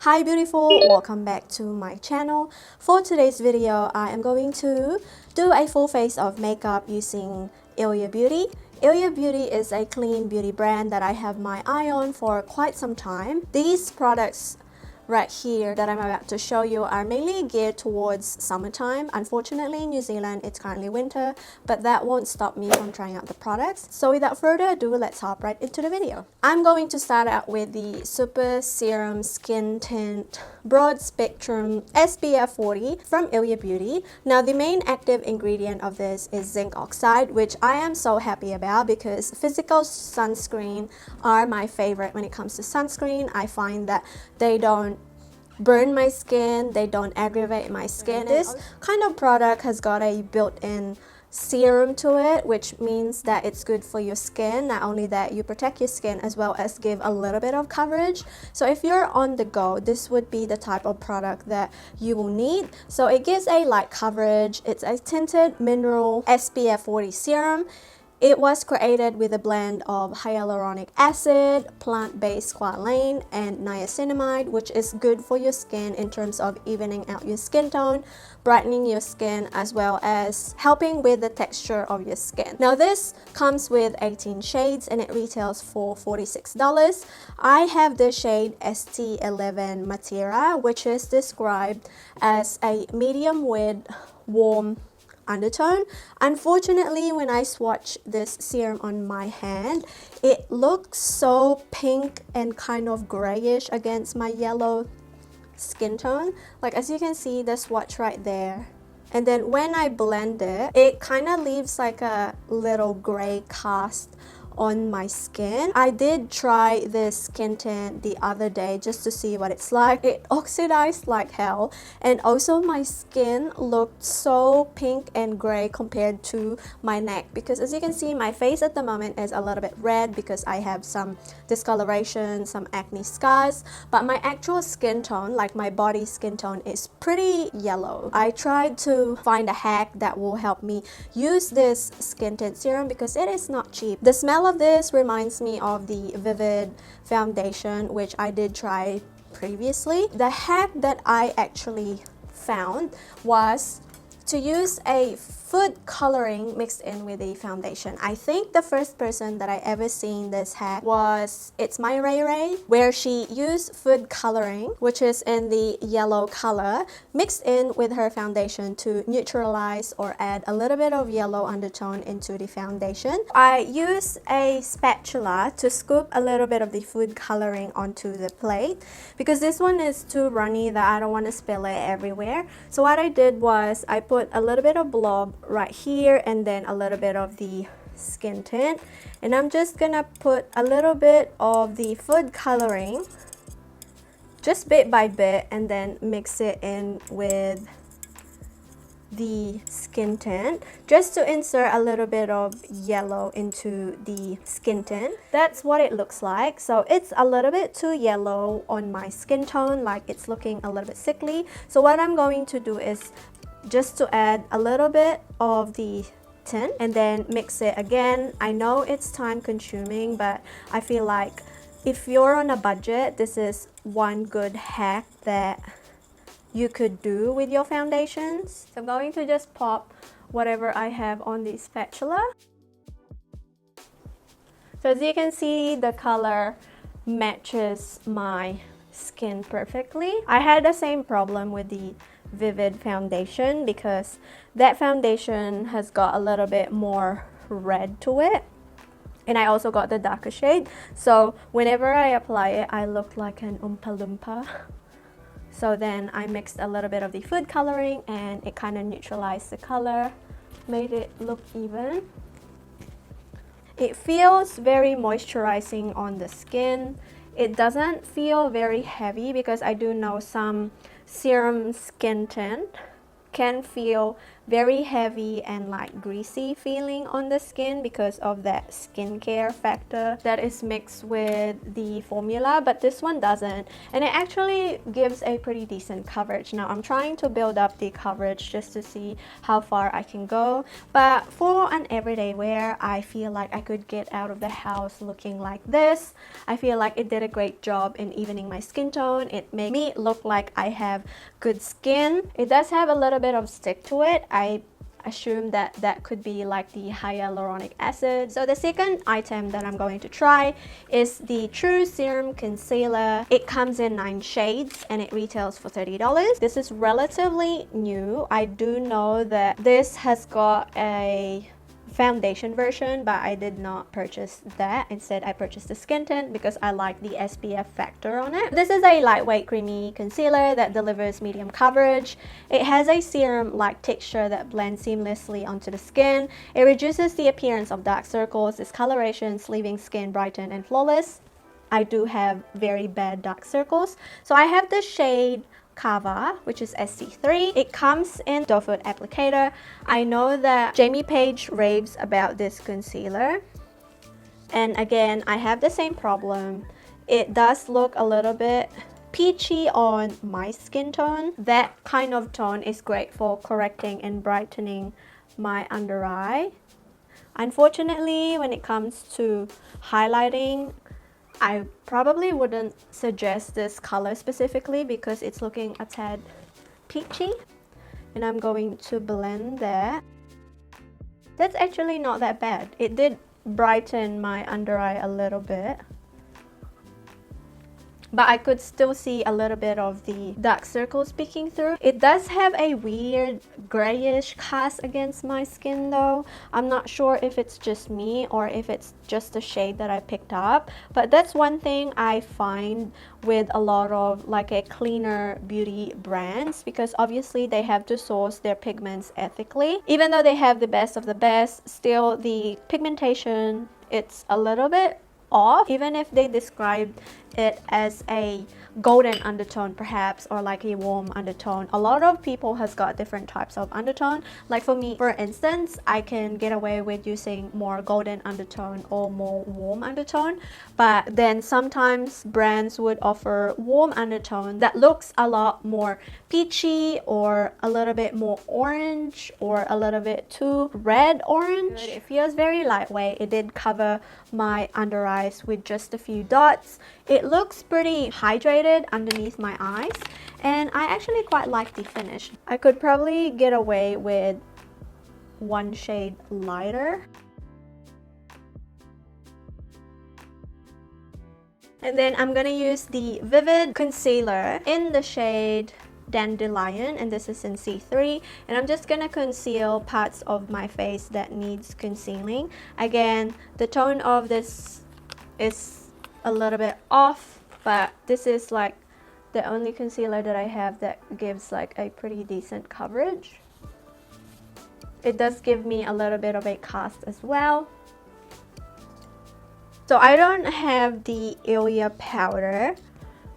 Hi beautiful, welcome back to my channel. For today's video, I am going to do a full face of makeup using ILIA Beauty. ILIA Beauty is a clean beauty brand that I have my eye on for quite some time. These products right here that I'm about to show you are mainly geared towards summertime. Unfortunately, in New Zealand, it's currently winter, but that won't stop me from trying out the products. So without further ado, let's hop right into the video. I'm going to start out with the Super Serum Skin Tint Broad Spectrum SPF 40 from ILIA Beauty. Now, the main active ingredient of this is zinc oxide, which I am so happy about because physical sunscreen are my favorite when it comes to sunscreen. I find that they don't burn my skin, they don't aggravate my skin. This kind of product has got a built-in serum to it, which means that it's good for your skin. Not only that, you protect your skin as well as give a little bit of coverage. So if you're on the go, this would be the type of product that you will need. So it gives a light coverage. It's a tinted mineral SPF 40 serum. It was created with a blend of hyaluronic acid, plant-based squalane, and niacinamide, which is good for your skin in terms of evening out your skin tone, brightening your skin, as well as helping with the texture of your skin. Now, this comes with 18 shades and it retails for $46. I have the shade ST11 Matera, which is described as a medium with warm undertone. Unfortunately, when I swatch this serum on my hand, it looks so pink and kind of grayish against my yellow skin tone. Like, as you can see, the swatch right there. And then when I blend it, it kind of leaves like a little gray cast on my skin. I did try this skin tint the other day just to see what it's like. It oxidized like hell, and also my skin looked so pink and gray compared to my neck, because as you can see, my face at the moment is a little bit red because I have some discoloration, some acne scars, but my actual skin tone, like my body skin tone, is pretty yellow. I tried to find a hack that will help me use this skin tint serum because it is not cheap. The smell of this reminds me of the Vivid foundation, which I did try previously. The hack that I actually found was to use a food coloring mixed in with the foundation. I think the first person that I ever seen this hack was It's My Ray Ray, where she used food coloring, which is in the yellow color, mixed in with her foundation to neutralize or add a little bit of yellow undertone into the foundation. I use a spatula to scoop a little bit of the food coloring onto the plate because this one is too runny that I don't want to spill it everywhere. So what I did was I put a little bit of blob right here and then a little bit of the skin tint, and I'm just gonna put a little bit of the food coloring just bit by bit and then mix it in with the skin tint just to insert a little bit of yellow into the skin tint. That's what it looks like. So it's a little bit too yellow on my skin tone, like it's looking a little bit sickly. So what I'm going to do is just to add a little bit of the tint and then mix it again. I know it's time consuming, but I feel like if you're on a budget, this is one good hack that you could do with your foundations. So I'm going to just pop whatever I have on the spatula. So as you can see, the color matches my skin perfectly. I had the same problem with the Vivid foundation because that foundation has got a little bit more red to it, and I also got the darker shade, so whenever I apply it I look like an Oompa Loompa. So then I mixed a little bit of the food coloring and it kind of neutralized the color, made it look even. It feels very moisturizing on the skin. It doesn't feel very heavy because I do know some serum skin tint can feel very heavy and like greasy feeling on the skin because of that skincare factor that is mixed with the formula, but this one doesn't, and it actually gives a pretty decent coverage. Now I'm trying to build up the coverage just to see how far I can go, but for an everyday wear, I feel like I could get out of the house looking like this. I feel like it did a great job in evening my skin tone. It made me look like I have good skin. It does have a little bit of stick to it. I assume that that could be like the hyaluronic acid. So the second item that I'm going to try is the True Serum Concealer. It comes in 9 shades and it retails for $30. This is relatively new. I do know that this has got a foundation version, but I did not purchase that. Instead, I purchased the skin tint because I like the SPF factor on it. This is a lightweight creamy concealer that delivers medium coverage. It has a serum-like texture that blends seamlessly onto the skin. It reduces the appearance of dark circles, discolorations, leaving skin brightened and flawless. I do have very bad dark circles. So I have the shade Kava, which is SC3. It comes in doe foot applicator. I know that Jamie Page raves about this concealer, and again, I have the same problem. It does look a little bit peachy on my skin tone. That kind of tone is great for correcting and brightening my under eye. Unfortunately, when it comes to highlighting, I probably wouldn't suggest this color specifically because it's looking a tad peachy, and I'm going to blend that. That's actually not that bad. It did brighten my under eye a little bit, but I could still see a little bit of the dark circles peeking through. It does have a weird grayish cast against my skin though. I'm not sure if it's just me or if it's just the shade that I picked up, but that's one thing I find with a lot of like a cleaner beauty brands, because obviously they have to source their pigments ethically. Even though they have the best of the best, still the pigmentation, it's a little bit off. Even if they describe it as a golden undertone perhaps, or like a warm undertone, a lot of people has got different types of undertone. Like for me, for instance, I can get away with using more golden undertone or more warm undertone, but then sometimes brands would offer warm undertone that looks a lot more peachy or a little bit more orange or a little bit too red orange. It feels very lightweight. It did cover my under eyes with just a few dots. It looks pretty hydrated underneath my eyes, and I actually quite like the finish. I could probably get away with one shade lighter. And then I'm gonna use the Vivid Concealer in the shade Dandelion, and this is in C3, and I'm just gonna conceal parts of my face that needs concealing. Again, the tone of this is a little bit off, but this is like the only concealer that I have that gives like a pretty decent coverage. It does give me a little bit of a cast as well. So I don't have the ILIA powder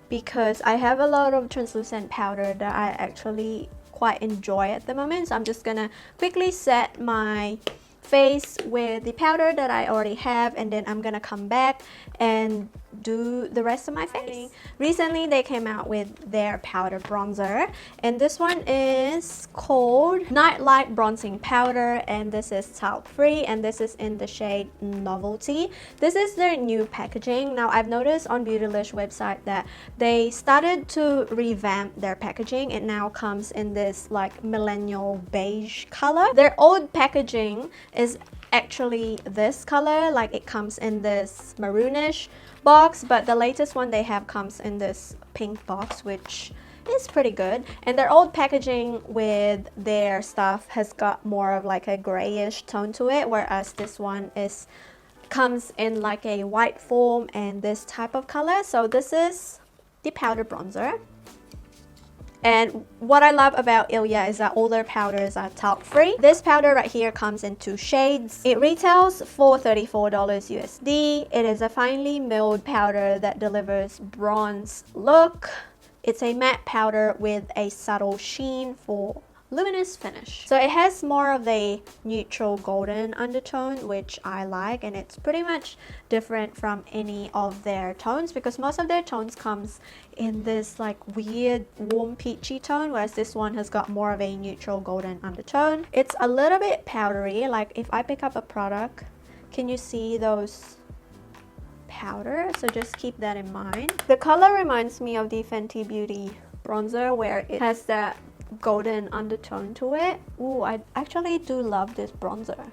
because I have a lot of translucent powder that I actually quite enjoy at the moment. So I'm just gonna quickly set my face with the powder that I already have, and then I'm gonna come back and do the rest of my face. Recently they came out with their powder bronzer, and this one is called Nightlight Bronzing Powder, and this is talc free, and this is in the shade Novelty. This is their new packaging. Now I've noticed on Beautylish website that they started to revamp their packaging. It now comes in this like millennial beige color. Their old packaging is actually this color, like it comes in this maroonish box, but the latest one they have comes in this pink box, which is pretty good. And their old packaging with their stuff has got more of like a grayish tone to it, whereas this one comes in like a white form and this type of color. So this is the powder bronzer. And what I love about ILIA is that all their powders are talc free. This powder right here comes in 2 shades. It retails for $34 USD. It is a finely milled powder that delivers bronze look. It's a matte powder with a subtle sheen for luminous finish. So it has more of a neutral golden undertone, which I like, and it's pretty much different from any of their tones because most of their tones comes in this like weird warm peachy tone, whereas this one has got more of a neutral golden undertone. It's a little bit powdery. Like if I pick up a product, can you see those powder? So just keep that in mind. The color reminds me of the Fenty Beauty bronzer where it has that golden undertone to it. Ooh, I actually do love this bronzer.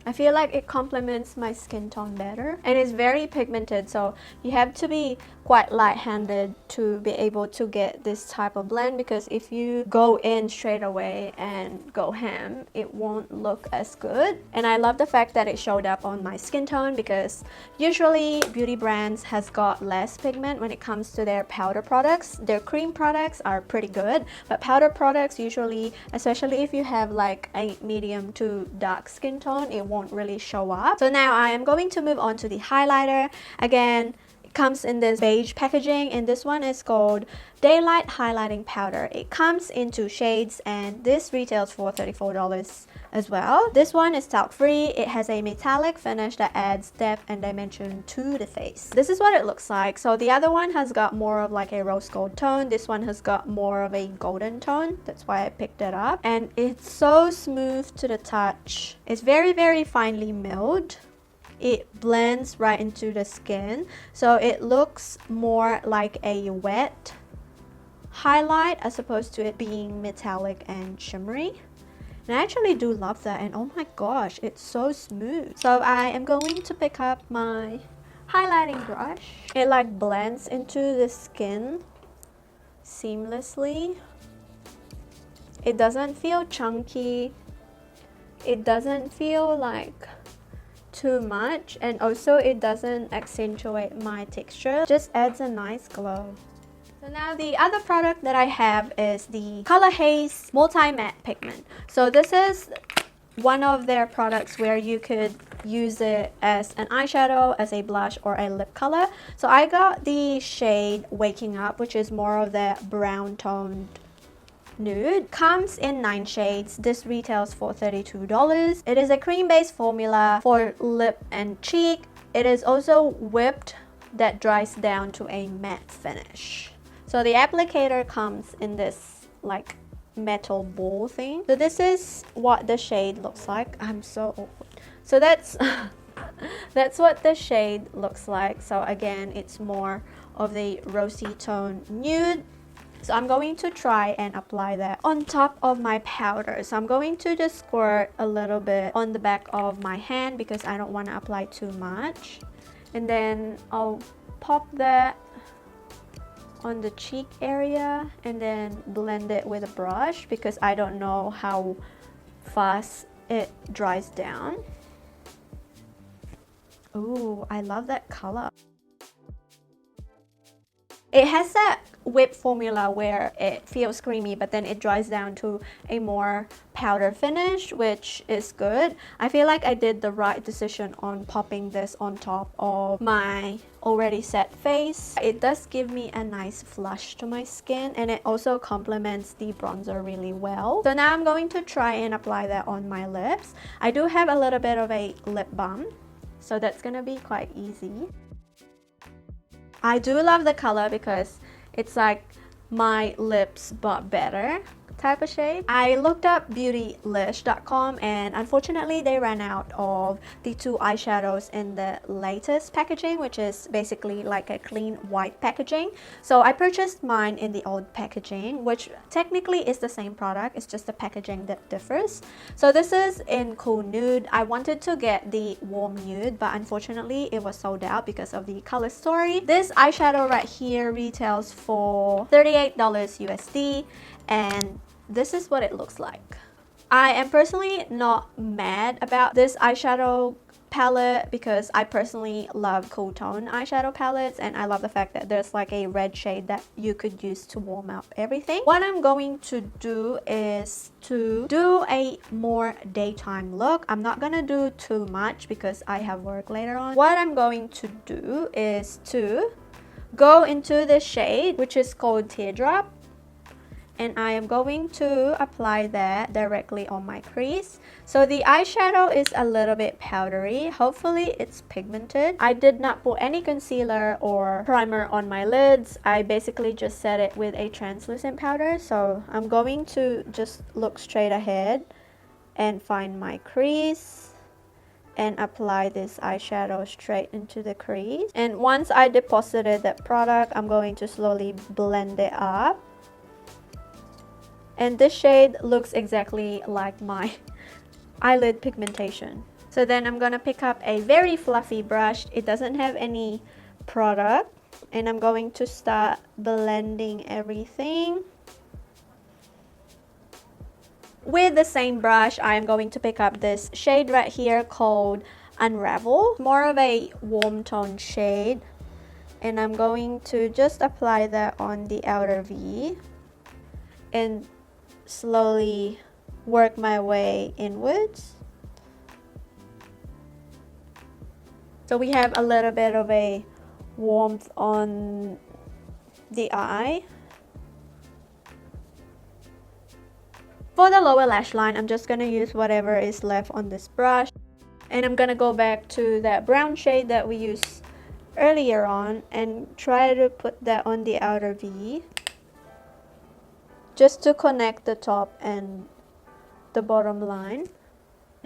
I feel like it complements my skin tone better, and it's very pigmented, so you have to be quite light-handed to be able to get this type of blend, because if you go in straight away and go ham, it won't look as good. And I love the fact that it showed up on my skin tone, because usually beauty brands has got less pigment when it comes to their powder products. Their cream products are pretty good, but powder products usually, especially if you have like a medium to dark skin tone, it won't really show up. So now I am going to move on to the highlighter. Again, it comes in this beige packaging, and this one is called Daylite Highlighting Powder. It comes in 2 shades, and this retails for $34 as well. This one is talc free. It has a metallic finish that adds depth and dimension to the face. This is what it looks like. So the other one has got more of like a rose gold tone. This one has got more of a golden tone. That's why I picked it up. And it's so smooth to the touch. It's very, very finely milled. It blends right into the skin, so it looks more like a wet highlight as opposed to it being metallic and shimmery. And I actually do love that, and oh my gosh, it's so smooth. So I am going to pick up my highlighting brush. It like blends into the skin seamlessly. It doesn't feel chunky. It doesn't feel like too much, and also it doesn't accentuate my texture. Just adds a nice glow. So now the other product that I have is the color Haze Multi Matte Pigment. So this is one of their products where you could use it as an eyeshadow, as a blush, or a lip color. So I got the shade Waking Up, which is more of that brown toned nude. Comes in 9 shades. This retails for $32. It is a cream-based formula for lip and cheek. It is also whipped that dries down to a matte finish. So the applicator comes in this like metal ball thing. So this is what the shade looks like. I'm so awkward. So that's that's what the shade looks like. So again, it's more of the rosy tone nude. So I'm going to try and apply that on top of my powder. So I'm going to just squirt a little bit on the back of my hand because I don't want to apply too much. And then I'll pop that on the cheek area and then blend it with a brush because I don't know how fast it dries down. Ooh, I love that color. It has that whip formula where it feels creamy, but then it dries down to a more powder finish, which is good. I feel like I did the right decision on popping this on top of my already set face. It does give me a nice flush to my skin, and it also complements the bronzer really well. So now I'm going to try and apply that on my lips. I do have a little bit of a lip balm, so that's gonna be quite easy. I do love the color because it's like my lips but better type of shade. I looked up beautylish.com and unfortunately they ran out of the 2 eyeshadows in the latest packaging, which is basically like a clean white packaging. So I purchased mine in the old packaging, which technically is the same product, it's just the packaging that differs. So this is in Cool Nude. I wanted to get the warm nude, but unfortunately it was sold out because of the color story. This eyeshadow right here retails for $38 USD, and this is what it looks like. I am personally not mad about this eyeshadow palette because I personally love cool tone eyeshadow palettes, and I love the fact that there's like a red shade that you could use to warm up everything. What I'm going to do is to do a more daytime look. I'm not gonna do too much because I have work later on. What I'm going to do is to go into the shade which is called Teardrop, and I am going to apply that directly on my crease. So the eyeshadow is a little bit powdery. Hopefully it's pigmented. I did not put any concealer or primer on my lids. I basically just set it with a translucent powder. So I'm going to just look straight ahead and find my crease and apply this eyeshadow straight into the crease. And once I deposited that product, I'm going to slowly blend it up. And this shade looks exactly like my eyelid pigmentation. So then I'm gonna pick up a very fluffy brush. It doesn't have any product. And I'm going to start blending everything. With the same brush, I am going to pick up this shade right here called Unravel. More of a warm tone shade. And I'm going to just apply that on the outer V. And slowly work my way inwards. So we have a little bit of a warmth on the eye. For the lower lash line, I'm just going to use whatever is left on this brush. And I'm going to go back to that brown shade that we used earlier on and try to put that on the outer V. Just to connect the top and the bottom line.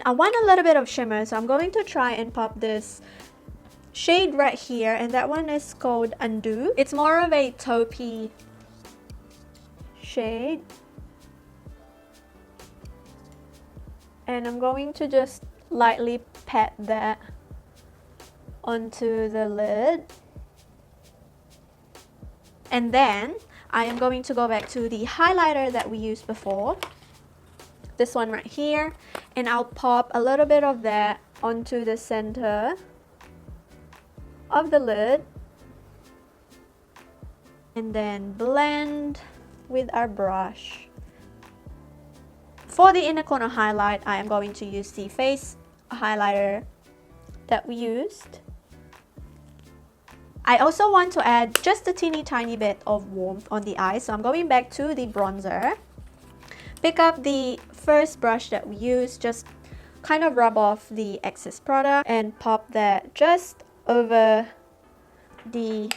I want a little bit of shimmer, so I'm going to try and pop this shade right here, and that one is called Undo. It's more of a taupey shade. And I'm going to just lightly pat that onto the lid. And then I am going to go back to the highlighter that we used before. This one right here. And I'll pop a little bit of that onto the center of the lid. And then blend with our brush. For the inner corner highlight, I am going to use the face highlighter that we used. I also want to add just a teeny tiny bit of warmth on the eye, so I'm going back to the bronzer. Pick up the first brush that we used, just kind of rub off the excess product and pop that just over the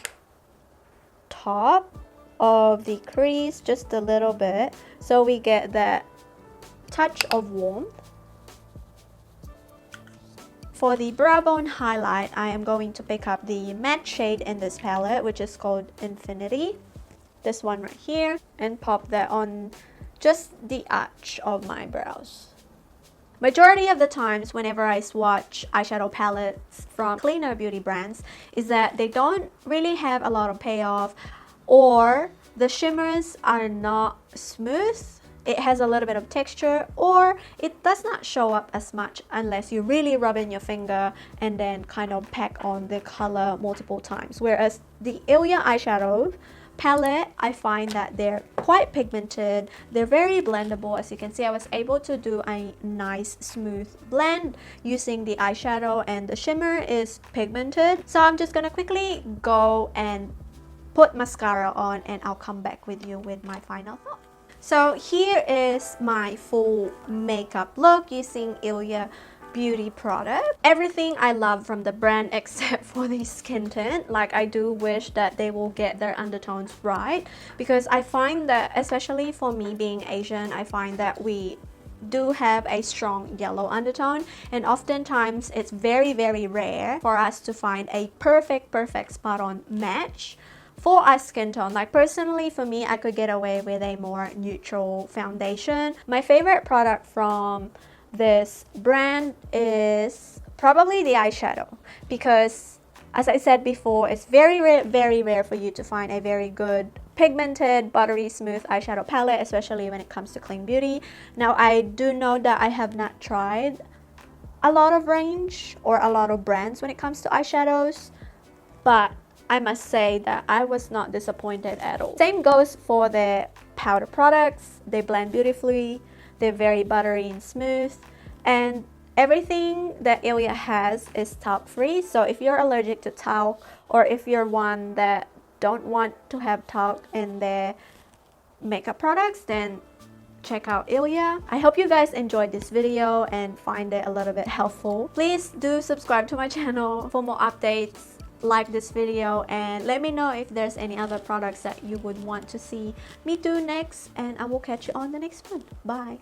top of the crease, just a little bit, so we get that touch of warmth. For the brow bone highlight, I am going to pick up the matte shade in this palette, which is called Infinity. This one right here, and pop that on just the arch of my brows. Majority of the times whenever I swatch eyeshadow palettes from cleaner beauty brands is that they don't really have a lot of payoff, or the shimmers are not smooth. It has a little bit of texture, or it does not show up as much unless you really rub in your finger and then kind of pack on the color multiple times. Whereas the ILIA eyeshadow palette, I find that they're quite pigmented, they're very blendable. As you can see, I was able to do a nice smooth blend using the eyeshadow, and the shimmer is pigmented. So I'm just gonna quickly go and put mascara on, and I'll come back with you with my final thought. So here is my full makeup look using ILIA Beauty product. Everything I love from the brand except for the skin tint. Like, I do wish that they will get their undertones right, because I find that, especially for me being Asian, I find that we do have a strong yellow undertone, and oftentimes it's very rare for us to find a perfect spot on match for our skin tone. Like, personally for me, I could get away with a more neutral foundation. My favorite product from this brand is probably the eyeshadow, because as I said before, it's very rare for you to find a very good pigmented, buttery smooth eyeshadow palette, especially when it comes to clean beauty. Now, I do know that I have not tried a lot of range or a lot of brands when it comes to eyeshadows, but I must say that I was not disappointed at all. Same goes for the powder products. They blend beautifully, they're very buttery and smooth, and everything that ILIA has is talc free. So if you're allergic to talc, or if you're one that don't want to have talc in their makeup products, then check out ILIA. I hope you guys enjoyed this video and find it a little bit helpful. Please do subscribe to my channel for more updates. Like this video and let me know if there's any other products that you would want to see me do next, and I will catch you on the next one. Bye.